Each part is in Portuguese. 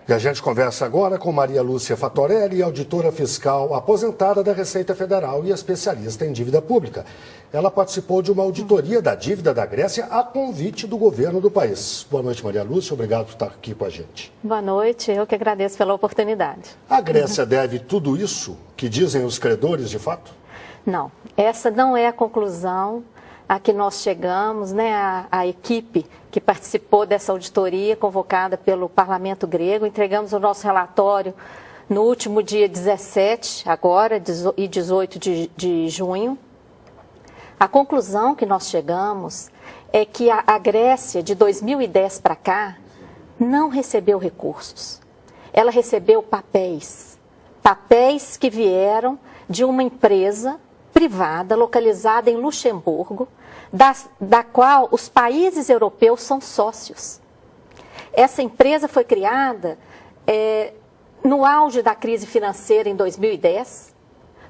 E a gente conversa agora com Maria Lúcia Fatorelli, auditora fiscal aposentada da Receita Federal e especialista em dívida pública. Ela participou de uma auditoria da dívida da Grécia a convite do governo do país. Boa noite, Maria Lúcia. Obrigado por estar aqui com a gente. Boa noite. Eu que agradeço pela oportunidade. A Grécia deve tudo isso que dizem os credores, de fato? Não. Essa não é a conclusão a que nós chegamos, né? A equipe que participou dessa auditoria convocada pelo Parlamento grego. Entregamos o nosso relatório no último dia 17, agora, e 18 de junho. A conclusão que nós chegamos é que a Grécia, de 2010 para cá, não recebeu recursos. Ela recebeu papéis que vieram de uma empresa privada localizada em Luxemburgo, da qual os países europeus são sócios. Essa empresa foi criada no auge da crise financeira em 2010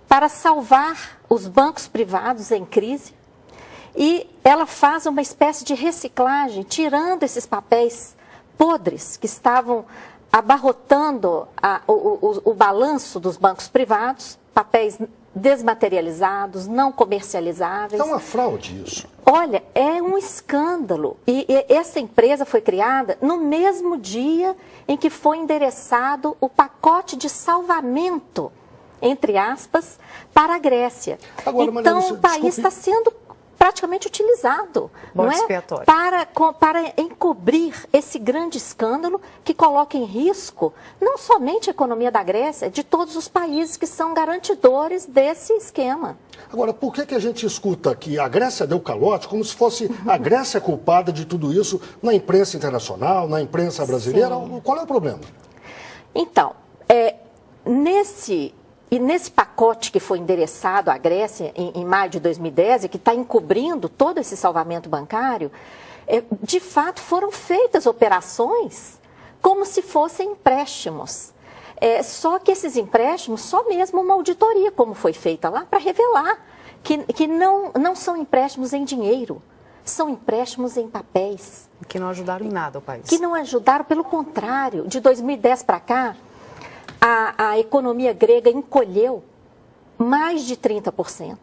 para salvar os bancos privados em crise, e ela faz uma espécie de reciclagem, tirando esses papéis podres que estavam abarrotando o balanço dos bancos privados, papéis desmaterializados, não comercializáveis. É uma fraude isso. Olha, é um escândalo. E essa empresa foi criada no mesmo dia em que foi endereçado o pacote de salvamento, entre aspas, para a Grécia. Agora, então, o país está sendo praticamente utilizado, não é? Para encobrir esse grande escândalo que coloca em risco não somente a economia da Grécia, de todos os países que são garantidores desse esquema. Agora, por que a gente escuta que a Grécia deu calote como se fosse a Grécia culpada de tudo isso na imprensa internacional, na imprensa brasileira? Sim. Qual é o problema? Então, nesse pacote que foi endereçado à Grécia em maio de 2010, e que está encobrindo todo esse salvamento bancário, de fato foram feitas operações como se fossem empréstimos. Só que esses empréstimos, só mesmo uma auditoria, como foi feita lá, para revelar que não são empréstimos em dinheiro, são empréstimos em papéis. Que não ajudaram em nada o país. Que não ajudaram, pelo contrário, de 2010 para cá, a economia grega encolheu mais de 30%.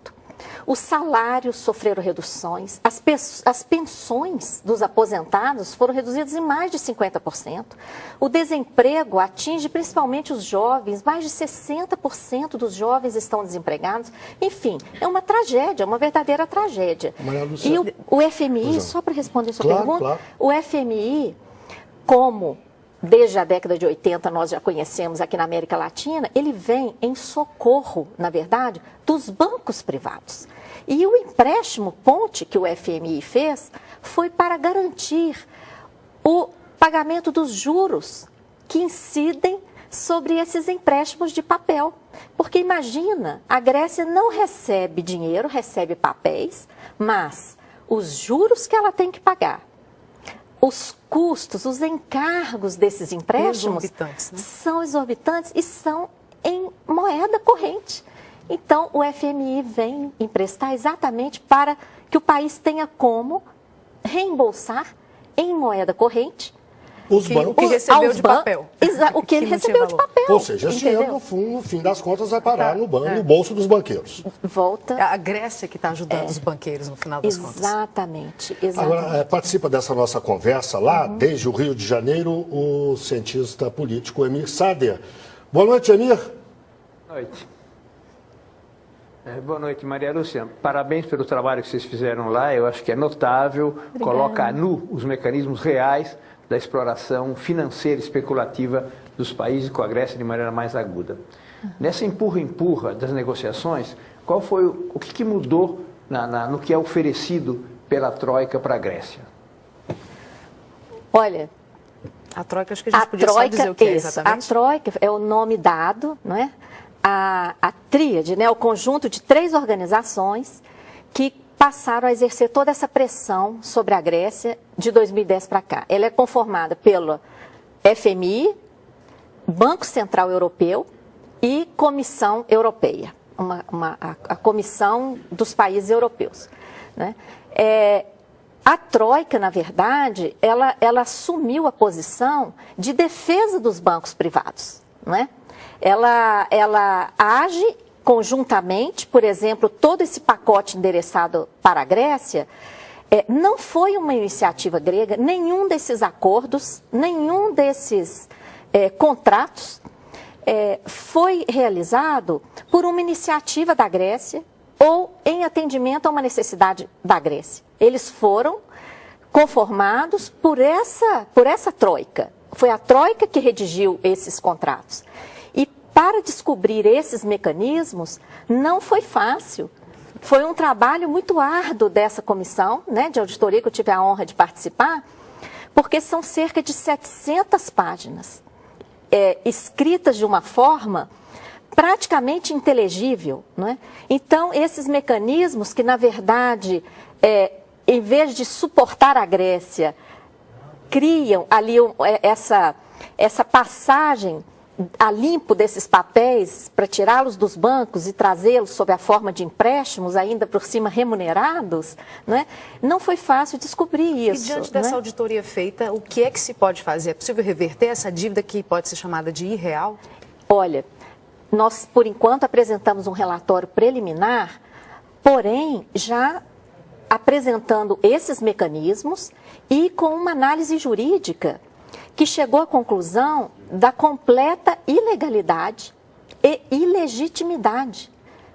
Os salários sofreram reduções, as pensões dos aposentados foram reduzidas em mais de 50%. O desemprego atinge principalmente os jovens, mais de 60% dos jovens estão desempregados. Enfim, é uma tragédia, uma verdadeira tragédia. E o FMI, só para responder a sua pergunta, claro. O FMI, como desde a década de 80 nós já conhecemos aqui na América Latina, ele vem em socorro, na verdade, dos bancos privados. E o empréstimo ponte que o FMI fez foi para garantir o pagamento dos juros que incidem sobre esses empréstimos de papel. Porque imagina, a Grécia não recebe dinheiro, recebe papéis, mas os juros que ela tem que pagar, os custos, os encargos desses empréstimos são exorbitantes e são em moeda corrente. Então, o FMI vem emprestar exatamente para que o país tenha como reembolsar em moeda corrente o que recebeu de papel. O que ele recebeu de papel. Ou seja, esse dinheiro, no fim das contas, vai parar no bolso dos banqueiros. Volta. É a Grécia que está ajudando os banqueiros, no final das contas. Exatamente. Agora, participa dessa nossa conversa lá, desde o Rio de Janeiro, o cientista político Emir Sader. Boa noite, Emir. Boa noite. Boa noite, Maria Lúcia. Parabéns pelo trabalho que vocês fizeram lá. Eu acho que é notável. Obrigada. Coloca a nu os mecanismos reais da exploração financeira e especulativa dos países com a Grécia de maneira mais aguda. Nessa empurra-empurra das negociações, qual foi o que mudou no que é oferecido pela Troika para a Grécia? Olha, a Troika, acho que a gente podia só dizer o que é exatamente. A Troika é o nome dado, não é? A tríade, né? O conjunto de 3 organizações que passaram a exercer toda essa pressão sobre a Grécia de 2010 para cá. Ela é conformada pelo FMI, Banco Central Europeu e Comissão Europeia, a Comissão dos Países Europeus, né? a Troika, na verdade, ela assumiu a posição de defesa dos bancos privados, não é? Ela age conjuntamente, por exemplo, todo esse pacote endereçado para a Grécia, não foi uma iniciativa grega, nenhum desses acordos, nenhum desses contratos foi realizado por uma iniciativa da Grécia ou em atendimento a uma necessidade da Grécia. Eles foram conformados por essa Troika. Foi a Troika que redigiu esses contratos. E para descobrir esses mecanismos, não foi fácil. Foi um trabalho muito árduo dessa comissão, né, de auditoria, que eu tive a honra de participar, porque são cerca de 700 páginas, escritas de uma forma praticamente inteligível, não é? Então, esses mecanismos que, na verdade, em vez de suportar a Grécia, criam ali essa passagem a limpo desses papéis para tirá-los dos bancos e trazê-los sob a forma de empréstimos, ainda por cima remunerados, não é? Não foi fácil descobrir isso. E diante dessa auditoria feita, o que é que se pode fazer? É possível reverter essa dívida que pode ser chamada de irreal? Olha, nós, por enquanto, apresentamos um relatório preliminar, porém, já apresentando esses mecanismos e com uma análise jurídica que chegou à conclusão da completa ilegalidade e ilegitimidade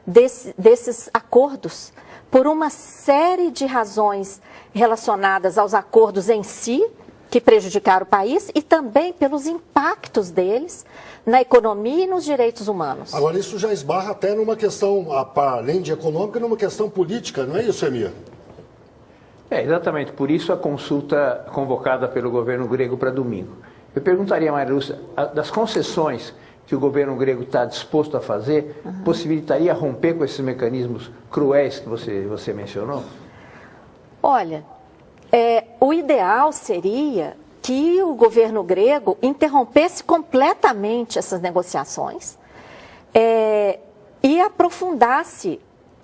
desses acordos, por uma série de razões relacionadas aos acordos em si, que prejudicaram o país, e também pelos impactos deles na economia e nos direitos humanos. Agora, isso já esbarra até numa questão, além de econômica, numa questão política, não é isso, Emir? Exatamente, por isso a consulta convocada pelo governo grego para domingo. Eu perguntaria, Maria Lúcia, das concessões que o governo grego está disposto a fazer, possibilitaria romper com esses mecanismos cruéis que você mencionou? Olha, o ideal seria que o governo grego interrompesse completamente essas negociações e aprofundasse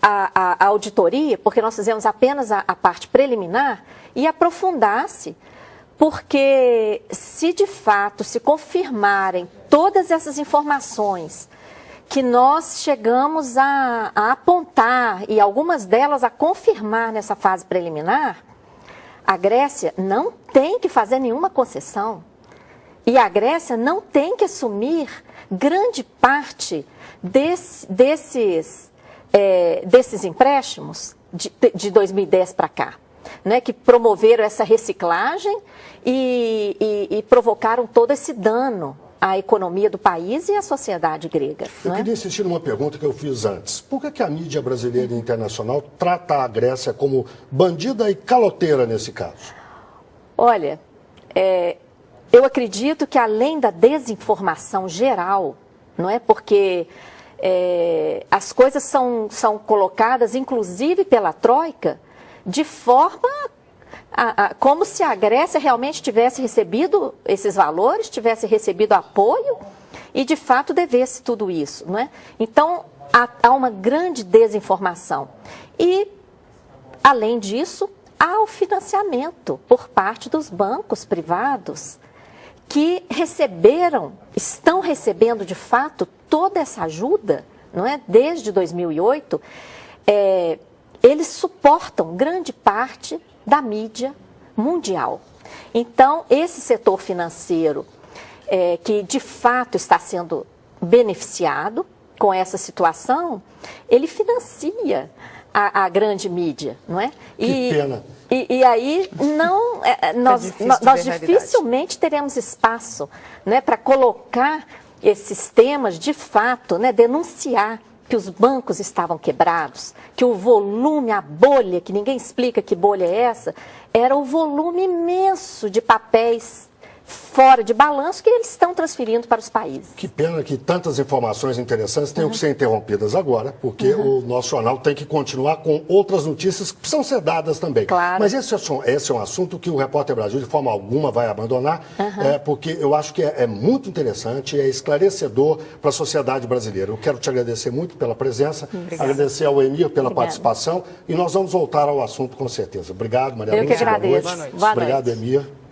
a auditoria, porque nós fizemos apenas a parte preliminar, e aprofundasse, porque se de fato se confirmarem todas essas informações que nós chegamos a apontar, e algumas delas a confirmar nessa fase preliminar, a Grécia não tem que fazer nenhuma concessão. E a Grécia não tem que assumir grande parte desses empréstimos de 2010 para cá, né, que promoveram essa reciclagem e provocaram todo esse dano à economia do país e à sociedade grega. Eu queria insistir numa pergunta que eu fiz antes. Por que a mídia brasileira e internacional trata a Grécia como bandida e caloteira nesse caso? Olha, eu acredito que além da desinformação geral, não é? Porque as coisas são colocadas, inclusive pela Troika, de forma como se a Grécia realmente tivesse recebido esses valores, tivesse recebido apoio e, de fato, devesse tudo isso, não é? Então, há uma grande desinformação. E, além disso, há o financiamento por parte dos bancos privados que estão recebendo, de fato, toda essa ajuda, não é? Desde 2008, eles suportam grande parte da mídia mundial. Então, esse setor financeiro, que de fato está sendo beneficiado com essa situação, ele financia a grande mídia, não é? Que pena. E aí nós dificilmente teremos espaço, né, para colocar esses temas de fato, né, denunciar que os bancos estavam quebrados, que o volume, a bolha, que ninguém explica que bolha é essa, era o volume imenso de papéis fora de balanço que eles estão transferindo para os países. Que pena que tantas informações interessantes tenham que ser interrompidas agora, porque o nosso jornal tem que continuar com outras notícias que precisam ser dadas também. Claro. Mas esse é um assunto que o Repórter Brasil, de forma alguma, vai abandonar, porque eu acho que é muito interessante, é esclarecedor para a sociedade brasileira. Eu quero te agradecer muito pela presença, agradecer ao Emir pela participação, e nós vamos voltar ao assunto com certeza. Obrigado, Maria Lúcia. Eu que agradeço. Boa noite. Boa Obrigado, noite. Emir.